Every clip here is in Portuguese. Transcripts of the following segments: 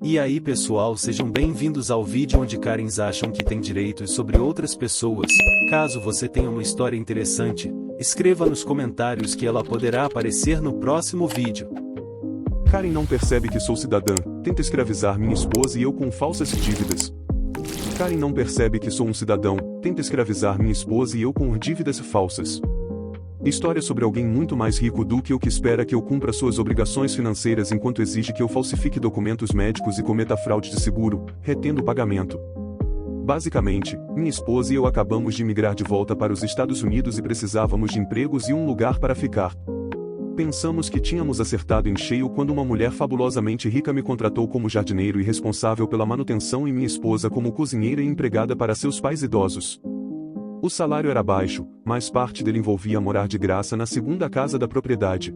E aí pessoal, sejam bem-vindos ao vídeo onde Karens acham que tem direitos sobre outras pessoas. Caso você tenha uma história interessante, escreva nos comentários que ela poderá aparecer no próximo vídeo. Karen não percebe que sou cidadã, tenta escravizar minha esposa e eu com falsas dívidas. Karen não percebe que sou um cidadão, tenta escravizar minha esposa e eu com dívidas falsas. História sobre alguém muito mais rico do que eu que espera que eu cumpra suas obrigações financeiras enquanto exige que eu falsifique documentos médicos e cometa fraude de seguro, retendo o pagamento. Basicamente, minha esposa e eu acabamos de migrar de volta para os Estados Unidos e precisávamos de empregos e um lugar para ficar. Pensamos que tínhamos acertado em cheio quando uma mulher fabulosamente rica me contratou como jardineiro e responsável pela manutenção e minha esposa como cozinheira e empregada para seus pais idosos. O salário era baixo, mas parte dele envolvia morar de graça na segunda casa da propriedade.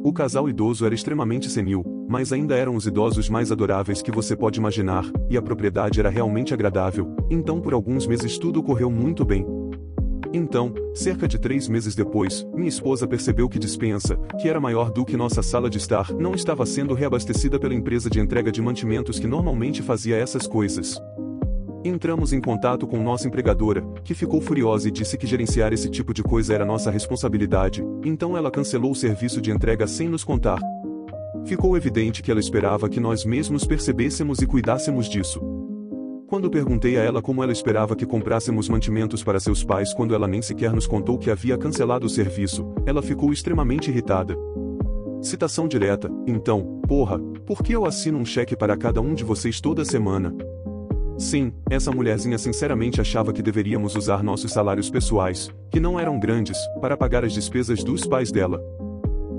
O casal idoso era extremamente senil, mas ainda eram os idosos mais adoráveis que você pode imaginar, e a propriedade era realmente agradável, então por alguns meses tudo correu muito bem. Então, cerca de 3 meses depois, minha esposa percebeu que despensa, que era maior do que nossa sala de estar, não estava sendo reabastecida pela empresa de entrega de mantimentos que normalmente fazia essas coisas. Entramos em contato com nossa empregadora, que ficou furiosa e disse que gerenciar esse tipo de coisa era nossa responsabilidade, então ela cancelou o serviço de entrega sem nos contar. Ficou evidente que ela esperava que nós mesmos percebêssemos e cuidássemos disso. Quando perguntei a ela como ela esperava que comprássemos mantimentos para seus pais quando ela nem sequer nos contou que havia cancelado o serviço, ela ficou extremamente irritada. Citação direta: então, porra, por que eu assino um cheque para cada um de vocês toda semana? Sim, essa mulherzinha sinceramente achava que deveríamos usar nossos salários pessoais, que não eram grandes, para pagar as despesas dos pais dela.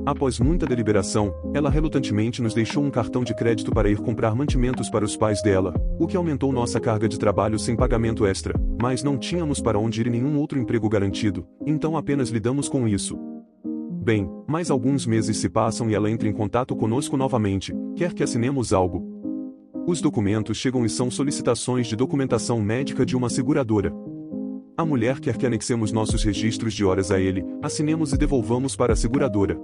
Após muita deliberação, ela relutantemente nos deixou um cartão de crédito para ir comprar mantimentos para os pais dela, o que aumentou nossa carga de trabalho sem pagamento extra, mas não tínhamos para onde ir e nenhum outro emprego garantido, então apenas lidamos com isso. Bem, mais alguns meses se passam e ela entra em contato conosco novamente, quer que assinemos algo. Os documentos chegam e são solicitações de documentação médica de uma seguradora. A mulher quer que anexemos nossos registros de horas a ele, assinemos e devolvamos para a seguradora.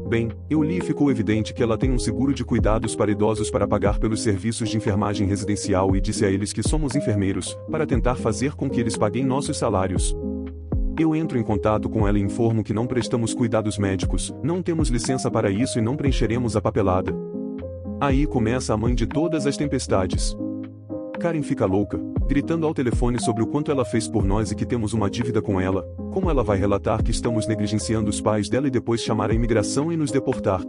Bem, eu li e ficou evidente que ela tem um seguro de cuidados para idosos para pagar pelos serviços de enfermagem residencial e disse a eles que somos enfermeiros, para tentar fazer com que eles paguem nossos salários. Eu entro em contato com ela e informo que não prestamos cuidados médicos, não temos licença para isso e não preencheremos a papelada. Aí começa a mãe de todas as tempestades. Karen fica louca, gritando ao telefone sobre o quanto ela fez por nós e que temos uma dívida com ela, como ela vai relatar que estamos negligenciando os pais dela e depois chamar a imigração e nos deportar.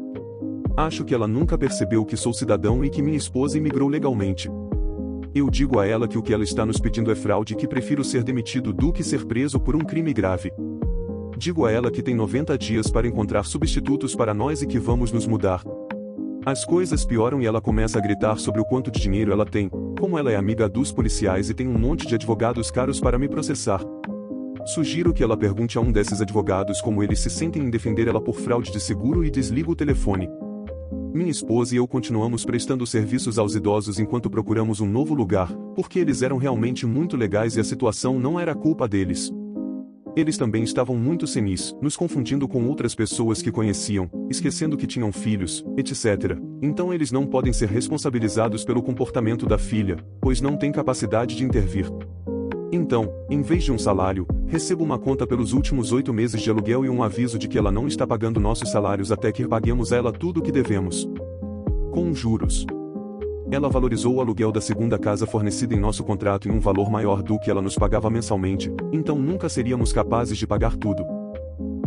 Acho que ela nunca percebeu que sou cidadão e que minha esposa imigrou legalmente. Eu digo a ela que o que ela está nos pedindo é fraude e que prefiro ser demitido do que ser preso por um crime grave. Digo a ela que tem 90 dias para encontrar substitutos para nós e que vamos nos mudar. As coisas pioram e ela começa a gritar sobre o quanto de dinheiro ela tem, como ela é amiga dos policiais e tem um monte de advogados caros para me processar. Sugiro que ela pergunte a um desses advogados como eles se sentem em defender ela por fraude de seguro e desligo o telefone. Minha esposa e eu continuamos prestando serviços aos idosos enquanto procuramos um novo lugar, porque eles eram realmente muito legais e a situação não era culpa deles. Eles também estavam muito senis, nos confundindo com outras pessoas que conheciam, esquecendo que tinham filhos, etc. Então eles não podem ser responsabilizados pelo comportamento da filha, pois não têm capacidade de intervir. Então, em vez de um salário, recebo uma conta pelos últimos 8 meses de aluguel e um aviso de que ela não está pagando nossos salários até que paguemos a ela tudo o que devemos. Com juros. Ela valorizou o aluguel da segunda casa fornecida em nosso contrato em um valor maior do que ela nos pagava mensalmente, então nunca seríamos capazes de pagar tudo.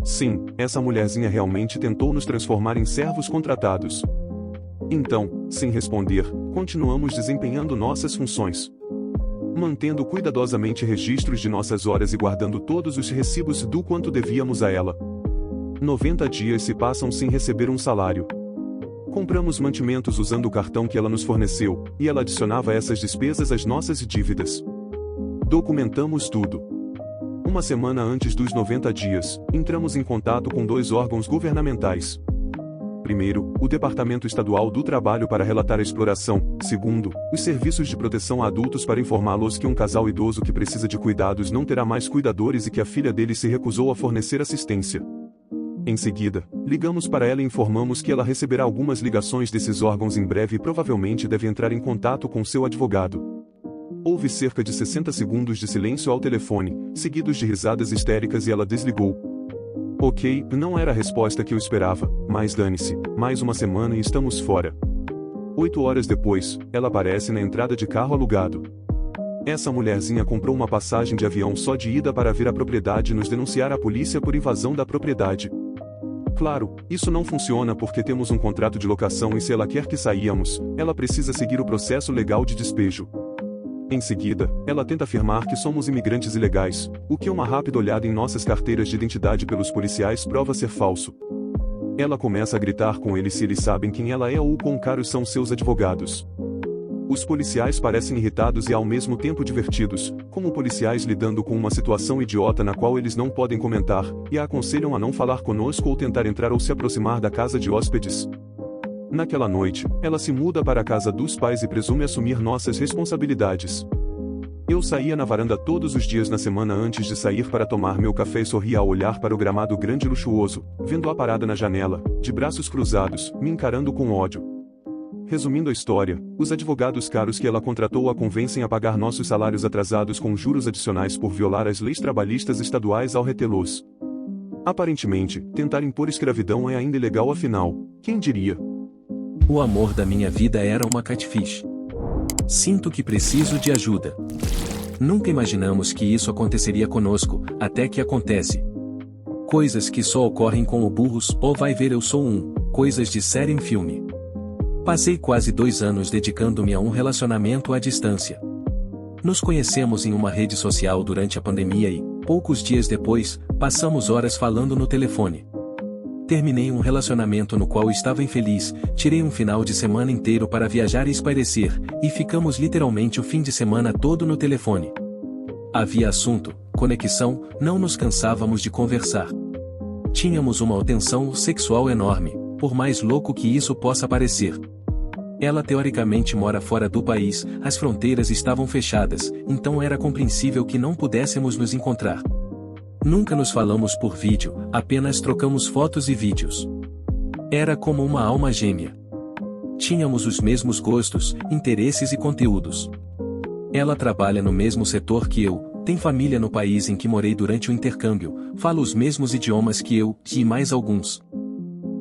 Sim, essa mulherzinha realmente tentou nos transformar em servos contratados. Então, sem responder, continuamos desempenhando nossas funções. Mantendo cuidadosamente registros de nossas horas e guardando todos os recibos do quanto devíamos a ela. 90 dias se passam sem receber um salário. Compramos mantimentos usando o cartão que ela nos forneceu, e ela adicionava essas despesas às nossas dívidas. Documentamos tudo. Uma semana antes dos 90 dias, entramos em contato com 2 órgãos governamentais. Primeiro, o Departamento Estadual do Trabalho para relatar a exploração. Segundo, os Serviços de Proteção a Adultos para informá-los que um casal idoso que precisa de cuidados não terá mais cuidadores e que a filha dele se recusou a fornecer assistência. Em seguida, ligamos para ela e informamos que ela receberá algumas ligações desses órgãos em breve e provavelmente deve entrar em contato com seu advogado. Houve cerca de 60 segundos de silêncio ao telefone, seguidos de risadas histéricas e ela desligou. Ok, não era a resposta que eu esperava, mas dane-se, mais uma semana e estamos fora. 8 horas depois, ela aparece na entrada de carro alugado. Essa mulherzinha comprou uma passagem de avião só de ida para ver a propriedade e nos denunciar à polícia por invasão da propriedade. Claro, isso não funciona porque temos um contrato de locação e se ela quer que saíamos, ela precisa seguir o processo legal de despejo. Em seguida, ela tenta afirmar que somos imigrantes ilegais, o que uma rápida olhada em nossas carteiras de identidade pelos policiais prova ser falso. Ela começa a gritar com eles se eles sabem quem ela é ou quão caros são seus advogados. Os policiais parecem irritados e ao mesmo tempo divertidos, como policiais lidando com uma situação idiota na qual eles não podem comentar, e a aconselham a não falar conosco ou tentar entrar ou se aproximar da casa de hóspedes. Naquela noite, ela se muda para a casa dos pais e presume assumir nossas responsabilidades. Eu saía na varanda todos os dias na semana antes de sair para tomar meu café e sorria ao olhar para o gramado grande e luxuoso, vendo-a parada na janela, de braços cruzados, me encarando com ódio. Resumindo a história, os advogados caros que ela contratou a convencem a pagar nossos salários atrasados com juros adicionais por violar as leis trabalhistas estaduais ao retê-los. Aparentemente, tentar impor escravidão é ainda ilegal afinal, quem diria? O amor da minha vida era uma catfish. Sinto que preciso de ajuda. Nunca imaginamos que isso aconteceria conosco, até que acontece. Coisas que só ocorrem com o burros ou vai ver eu sou um, coisas de série em filme. Passei quase 2 anos dedicando-me a um relacionamento à distância. Nos conhecemos em uma rede social durante a pandemia e, poucos dias depois, passamos horas falando no telefone. Terminei um relacionamento no qual estava infeliz, tirei um final de semana inteiro para viajar e espairecer, e ficamos literalmente o fim de semana todo no telefone. Havia assunto, conexão, não nos cansávamos de conversar. Tínhamos uma tensão sexual enorme, por mais louco que isso possa parecer. Ela teoricamente mora fora do país, as fronteiras estavam fechadas, então era compreensível que não pudéssemos nos encontrar. Nunca nos falamos por vídeo, apenas trocamos fotos e vídeos. Era como uma alma gêmea. Tínhamos os mesmos gostos, interesses e conteúdos. Ela trabalha no mesmo setor que eu, tem família no país em que morei durante o intercâmbio, fala os mesmos idiomas que eu, e mais alguns.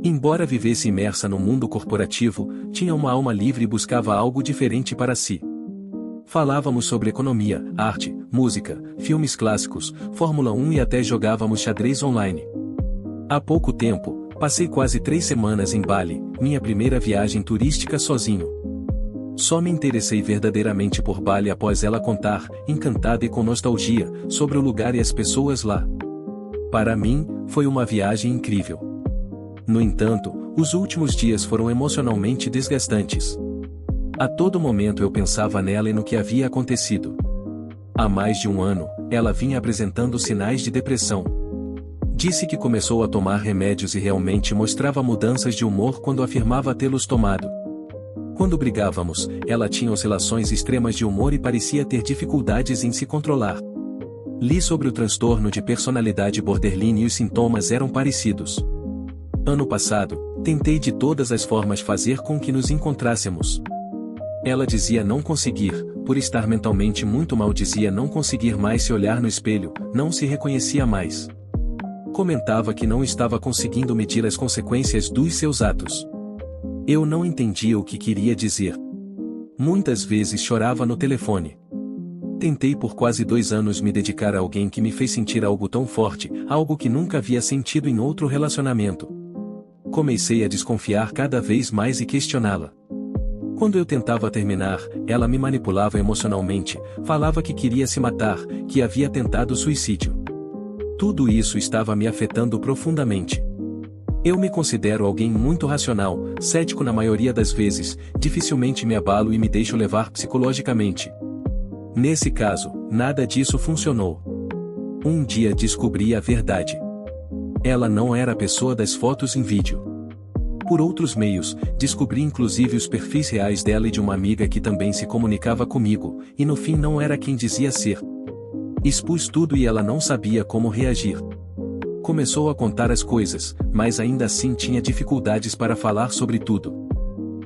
Embora vivesse imersa no mundo corporativo, tinha uma alma livre e buscava algo diferente para si. Falávamos sobre economia, arte, música, filmes clássicos, Fórmula 1 e até jogávamos xadrez online. Há pouco tempo, passei quase 3 semanas em Bali, minha primeira viagem turística sozinho. Só me interessei verdadeiramente por Bali após ela contar, encantada e com nostalgia, sobre o lugar e as pessoas lá. Para mim, foi uma viagem incrível. No entanto, os últimos dias foram emocionalmente desgastantes. A todo momento eu pensava nela e no que havia acontecido. Há mais de 1 ano, ela vinha apresentando sinais de depressão. Disse que começou a tomar remédios e realmente mostrava mudanças de humor quando afirmava tê-los tomado. Quando brigávamos, ela tinha oscilações extremas de humor e parecia ter dificuldades em se controlar. Li sobre o transtorno de personalidade borderline e os sintomas eram parecidos. Ano passado, tentei de todas as formas fazer com que nos encontrássemos. Ela dizia não conseguir, por estar mentalmente muito mal dizia não conseguir mais se olhar no espelho, não se reconhecia mais. Comentava que não estava conseguindo medir as consequências dos seus atos. Eu não entendia o que queria dizer. Muitas vezes chorava no telefone. Tentei por quase 2 anos me dedicar a alguém que me fez sentir algo tão forte, algo que nunca havia sentido em outro relacionamento. Comecei a desconfiar cada vez mais e questioná-la. Quando eu tentava terminar, ela me manipulava emocionalmente, falava que queria se matar, que havia tentado suicídio. Tudo isso estava me afetando profundamente. Eu me considero alguém muito racional, cético na maioria das vezes, dificilmente me abalo e me deixo levar psicologicamente. Nesse caso, nada disso funcionou. Um dia descobri a verdade. Ela não era a pessoa das fotos em vídeo. Por outros meios, descobri inclusive os perfis reais dela e de uma amiga que também se comunicava comigo, e no fim não era quem dizia ser. Expus tudo e ela não sabia como reagir. Começou a contar as coisas, mas ainda assim tinha dificuldades para falar sobre tudo.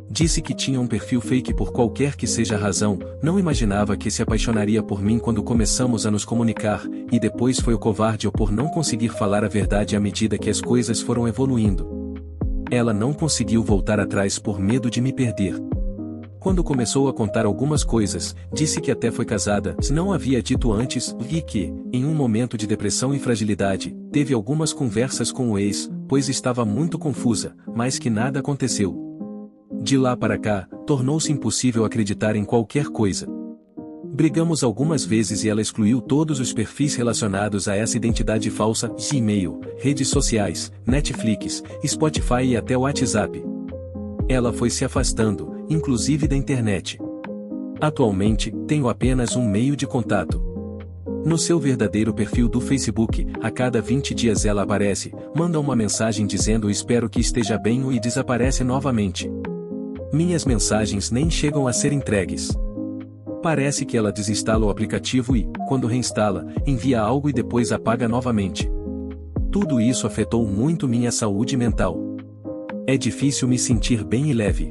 Disse que tinha um perfil fake por qualquer que seja a razão, não imaginava que se apaixonaria por mim quando começamos a nos comunicar, e depois foi o covarde ou por não conseguir falar a verdade à medida que as coisas foram evoluindo. Ela não conseguiu voltar atrás por medo de me perder. Quando começou a contar algumas coisas, disse que até foi casada, se não havia dito antes, e que, em um momento de depressão e fragilidade, teve algumas conversas com o ex, pois estava muito confusa, mas que nada aconteceu. De lá para cá, tornou-se impossível acreditar em qualquer coisa. Brigamos algumas vezes e ela excluiu todos os perfis relacionados a essa identidade falsa, Gmail, redes sociais, Netflix, Spotify e até o WhatsApp. Ela foi se afastando, inclusive da internet. Atualmente, tenho apenas um meio de contato. No seu verdadeiro perfil do Facebook, a cada 20 dias ela aparece, manda uma mensagem dizendo espero que esteja bem e desaparece novamente. Minhas mensagens nem chegam a ser entregues. Parece que ela desinstala o aplicativo e, quando reinstala, envia algo e depois apaga novamente. Tudo isso afetou muito minha saúde mental. É difícil me sentir bem e leve.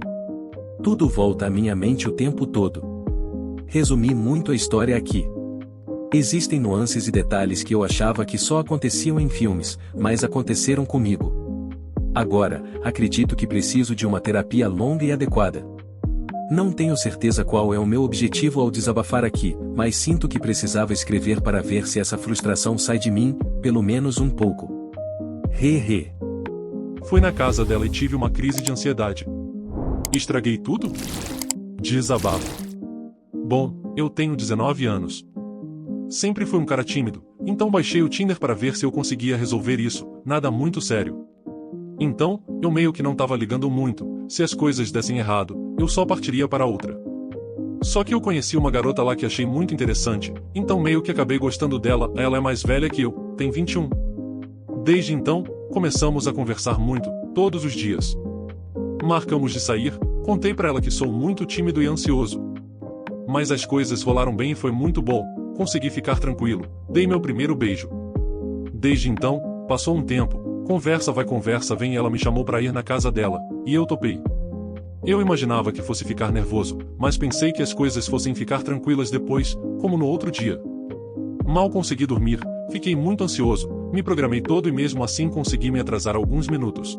Tudo volta à minha mente o tempo todo. Resumi muito a história aqui. Existem nuances e detalhes que eu achava que só aconteciam em filmes, mas aconteceram comigo. Agora, acredito que preciso de uma terapia longa e adequada. Não tenho certeza qual é o meu objetivo ao desabafar aqui, mas sinto que precisava escrever para ver se essa frustração sai de mim, pelo menos um pouco. Fui na casa dela e tive uma crise de ansiedade. Estraguei tudo? Desabafo. Bom, eu tenho 19 anos. Sempre fui um cara tímido, então baixei o Tinder para ver se eu conseguia resolver isso, nada muito sério. Então, eu meio que não tava ligando muito, se as coisas dessem errado, eu só partiria para outra. Só que eu conheci uma garota lá que achei muito interessante, então meio que acabei gostando dela, ela é mais velha que eu, tem 21. Desde então, começamos a conversar muito, todos os dias. Marcamos de sair, contei pra ela que sou muito tímido e ansioso. Mas as coisas rolaram bem e foi muito bom, consegui ficar tranquilo, dei meu primeiro beijo. Desde então, passou um tempo. Conversa vai conversa vem e ela me chamou para ir na casa dela, e eu topei. Eu imaginava que fosse ficar nervoso, mas pensei que as coisas fossem ficar tranquilas depois, como no outro dia. Mal consegui dormir, fiquei muito ansioso, me programei todo e mesmo assim consegui me atrasar alguns minutos.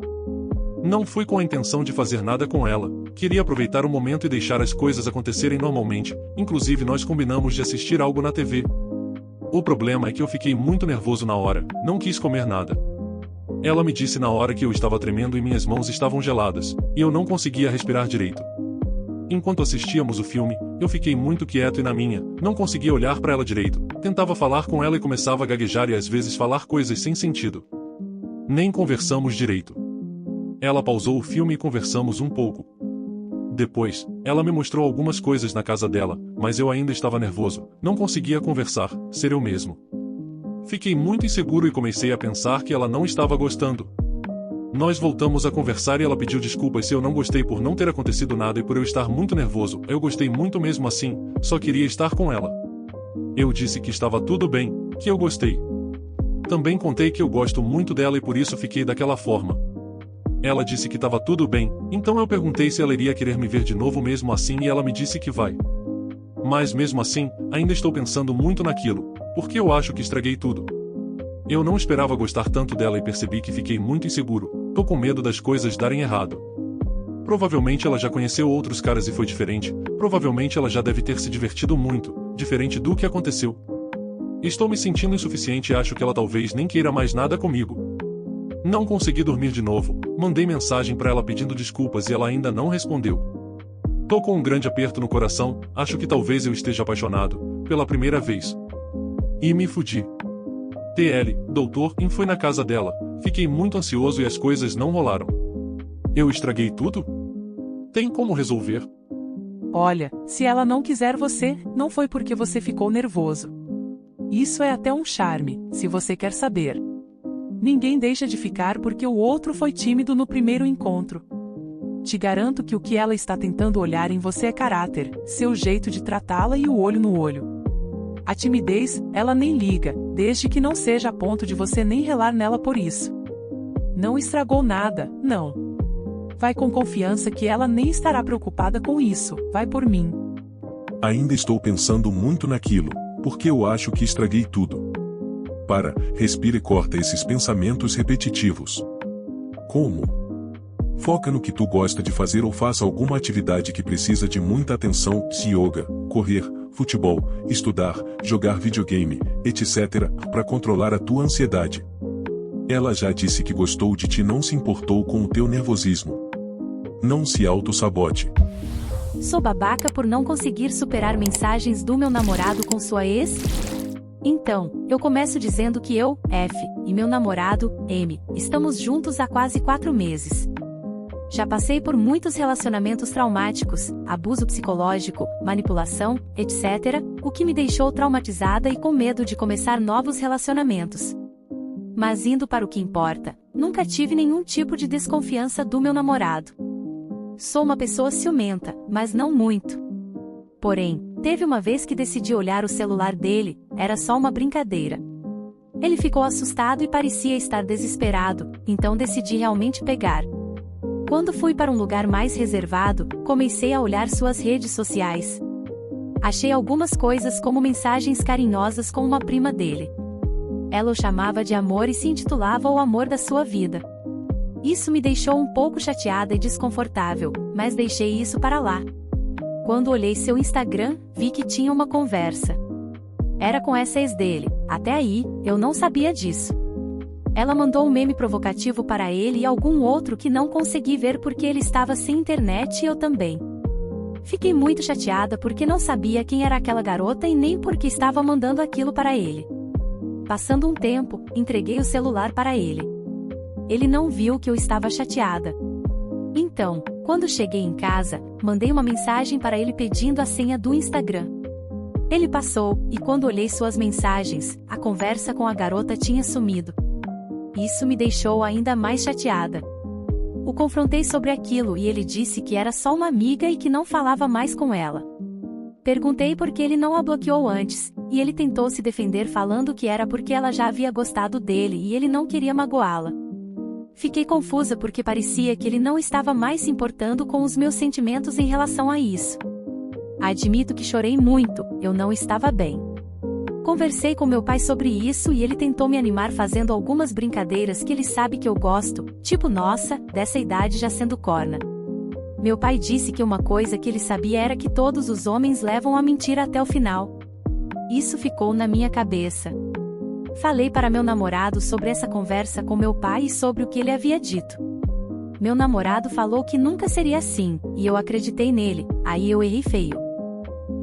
Não fui com a intenção de fazer nada com ela, queria aproveitar o momento e deixar as coisas acontecerem normalmente, inclusive nós combinamos de assistir algo na TV. O problema é que eu fiquei muito nervoso na hora, não quis comer nada. Ela me disse na hora que eu estava tremendo e minhas mãos estavam geladas, e eu não conseguia respirar direito. Enquanto assistíamos o filme, eu fiquei muito quieto e na minha, não conseguia olhar para ela direito, tentava falar com ela e começava a gaguejar e às vezes falar coisas sem sentido. Nem conversamos direito. Ela pausou o filme e conversamos um pouco. Depois, ela me mostrou algumas coisas na casa dela, mas eu ainda estava nervoso, não conseguia conversar, ser eu mesmo. Fiquei muito inseguro e comecei a pensar que ela não estava gostando. Nós voltamos a conversar e ela pediu desculpas se eu não gostei por não ter acontecido nada e por eu estar muito nervoso. Eu gostei muito mesmo assim, só queria estar com ela. Eu disse que estava tudo bem, que eu gostei. Também contei que eu gosto muito dela e por isso fiquei daquela forma. Ela disse que estava tudo bem, então eu perguntei se ela iria querer me ver de novo mesmo assim e ela me disse que vai. Mas mesmo assim, ainda estou pensando muito naquilo, porque eu acho que estraguei tudo. Eu não esperava gostar tanto dela e percebi que fiquei muito inseguro, tô com medo das coisas darem errado. Provavelmente ela já conheceu outros caras e foi diferente, provavelmente ela já deve ter se divertido muito, diferente do que aconteceu. Estou me sentindo insuficiente e acho que ela talvez nem queira mais nada comigo. Não consegui dormir de novo, mandei mensagem pra ela pedindo desculpas e ela ainda não respondeu. Tô com um grande aperto no coração, acho que talvez eu esteja apaixonado, pela primeira vez. E me fudi. TL, doutor, fui na casa dela, fiquei muito ansioso e as coisas não rolaram. Eu estraguei tudo? Tem como resolver? Olha, se ela não quiser você, não foi porque você ficou nervoso. Isso é até um charme, se você quer saber. Ninguém deixa de ficar porque o outro foi tímido no primeiro encontro. Te garanto que o que ela está tentando olhar em você é caráter, seu jeito de tratá-la e o olho no olho. A timidez, ela nem liga, desde que não seja a ponto de você nem relar nela por isso. Não estragou nada, não. Vai com confiança que ela nem estará preocupada com isso, vai por mim. Ainda estou pensando muito naquilo, porque eu acho que estraguei tudo. Respira e corta esses pensamentos repetitivos. Como? Foca no que tu gosta de fazer ou faça alguma atividade que precisa de muita atenção, yoga, correr, futebol, estudar, jogar videogame, etc., para controlar a tua ansiedade. Ela já disse que gostou de ti, não se importou com o teu nervosismo. Não se auto-sabote. Sou babaca por não conseguir superar mensagens do meu namorado com sua ex? Então, eu começo dizendo que eu, F, e meu namorado, M, estamos juntos há quase 4 meses. Já passei por muitos relacionamentos traumáticos, abuso psicológico, manipulação, etc., o que me deixou traumatizada e com medo de começar novos relacionamentos. Mas indo para o que importa, nunca tive nenhum tipo de desconfiança do meu namorado. Sou uma pessoa ciumenta, mas não muito. Porém, teve uma vez que decidi olhar o celular dele, era só uma brincadeira. Ele ficou assustado e parecia estar desesperado, então decidi realmente pegar. Quando fui para um lugar mais reservado, comecei a olhar suas redes sociais. Achei algumas coisas como mensagens carinhosas com uma prima dele. Ela o chamava de amor e se intitulava O Amor da Sua Vida. Isso me deixou um pouco chateada e desconfortável, mas deixei isso para lá. Quando olhei seu Instagram, vi que tinha uma conversa. Era com essa ex dele, até aí, eu não sabia disso. Ela mandou um meme provocativo para ele e algum outro que não consegui ver porque ele estava sem internet e eu também. Fiquei muito chateada porque não sabia quem era aquela garota e nem porque estava mandando aquilo para ele. Passando um tempo, entreguei o celular para ele. Ele não viu que eu estava chateada. Então, quando cheguei em casa, mandei uma mensagem para ele pedindo a senha do Instagram. Ele passou, e quando olhei suas mensagens, a conversa com a garota tinha sumido. Isso me deixou ainda mais chateada. O confrontei sobre aquilo e ele disse que era só uma amiga e que não falava mais com ela. Perguntei por que ele não a bloqueou antes, e ele tentou se defender falando que era porque ela já havia gostado dele e ele não queria magoá-la. Fiquei confusa porque parecia que ele não estava mais se importando com os meus sentimentos em relação a isso. Admito que chorei muito, eu não estava bem. Conversei com meu pai sobre isso e ele tentou me animar fazendo algumas brincadeiras que ele sabe que eu gosto, tipo nossa, dessa idade já sendo corna. Meu pai disse que uma coisa que ele sabia era que todos os homens levam a mentira até o final. Isso ficou na minha cabeça. Falei para meu namorado sobre essa conversa com meu pai e sobre o que ele havia dito. Meu namorado falou que nunca seria assim, e eu acreditei nele, aí eu errei feio.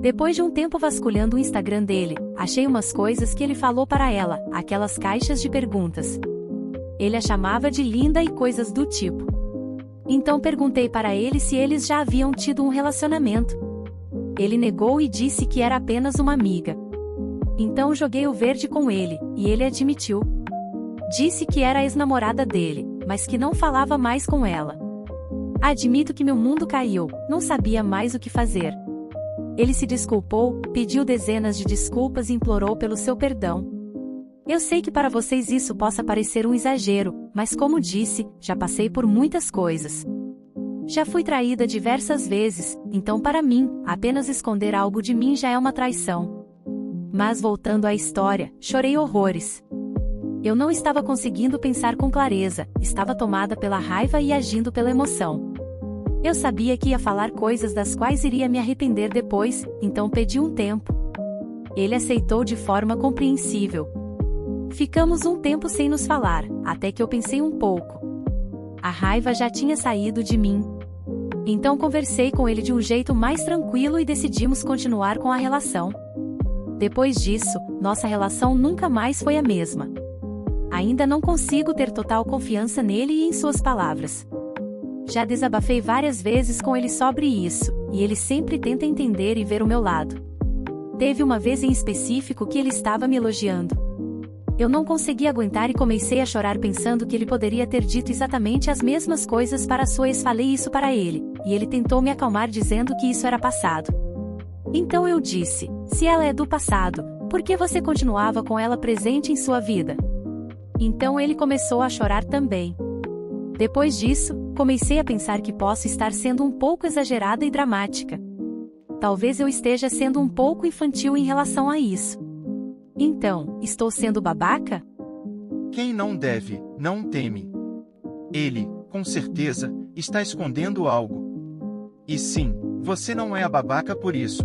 Depois de um tempo vasculhando o Instagram dele, achei umas coisas que ele falou para ela, aquelas caixas de perguntas. Ele a chamava de linda e coisas do tipo. Então perguntei para ele se eles já haviam tido um relacionamento. Ele negou e disse que era apenas uma amiga. Então joguei o verde com ele, e ele admitiu. Disse que era a ex-namorada dele, mas que não falava mais com ela. Admito que meu mundo caiu, não sabia mais o que fazer. Ele se desculpou, pediu dezenas de desculpas e implorou pelo seu perdão. Eu sei que para vocês isso possa parecer um exagero, mas como disse, já passei por muitas coisas. Já fui traída diversas vezes, então para mim, apenas esconder algo de mim já é uma traição. Mas voltando à história, chorei horrores. Eu não estava conseguindo pensar com clareza, estava tomada pela raiva e agindo pela emoção. Eu sabia que ia falar coisas das quais iria me arrepender depois, então pedi um tempo. Ele aceitou de forma compreensível. Ficamos um tempo sem nos falar, até que eu pensei um pouco. A raiva já tinha saído de mim. Então conversei com ele de um jeito mais tranquilo e decidimos continuar com a relação. Depois disso, nossa relação nunca mais foi a mesma. Ainda não consigo ter total confiança nele e em suas palavras. Já desabafei várias vezes com ele sobre isso, e ele sempre tenta entender e ver o meu lado. Teve uma vez em específico que ele estava me elogiando. Eu não consegui aguentar e comecei a chorar pensando que ele poderia ter dito exatamente as mesmas coisas para sua ex. Falei isso para ele, e ele tentou me acalmar dizendo que isso era passado. Então eu disse, se ela é do passado, Porque você continuava com ela presente em sua vida. Então ele começou a chorar também. Depois disso, comecei a pensar que posso estar sendo um pouco exagerada e dramática. Talvez eu esteja sendo um pouco infantil em relação a isso. Então, estou sendo babaca? Quem não deve, não teme. Ele, com certeza, está escondendo algo. E sim, você não é a babaca por isso.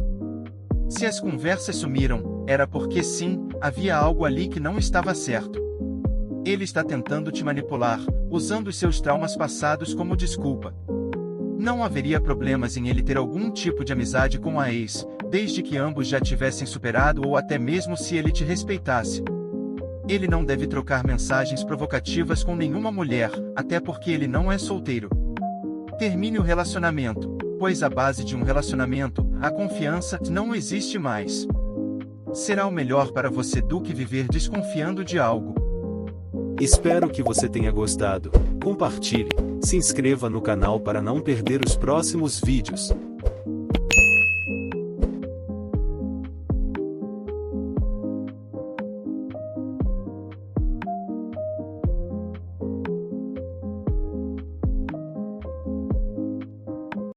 Se as conversas sumiram, era porque sim, havia algo ali que não estava certo. Ele está tentando te manipular, usando os seus traumas passados como desculpa. Não haveria problemas em ele ter algum tipo de amizade com a ex, desde que ambos já tivessem superado ou até mesmo se ele te respeitasse. Ele não deve trocar mensagens provocativas com nenhuma mulher, até porque ele não é solteiro. Termine o relacionamento, pois a base de um relacionamento, a confiança, não existe mais. Será o melhor para você do que viver desconfiando de algo. Espero que você tenha gostado. Compartilhe, se inscreva no canal para não perder os próximos vídeos.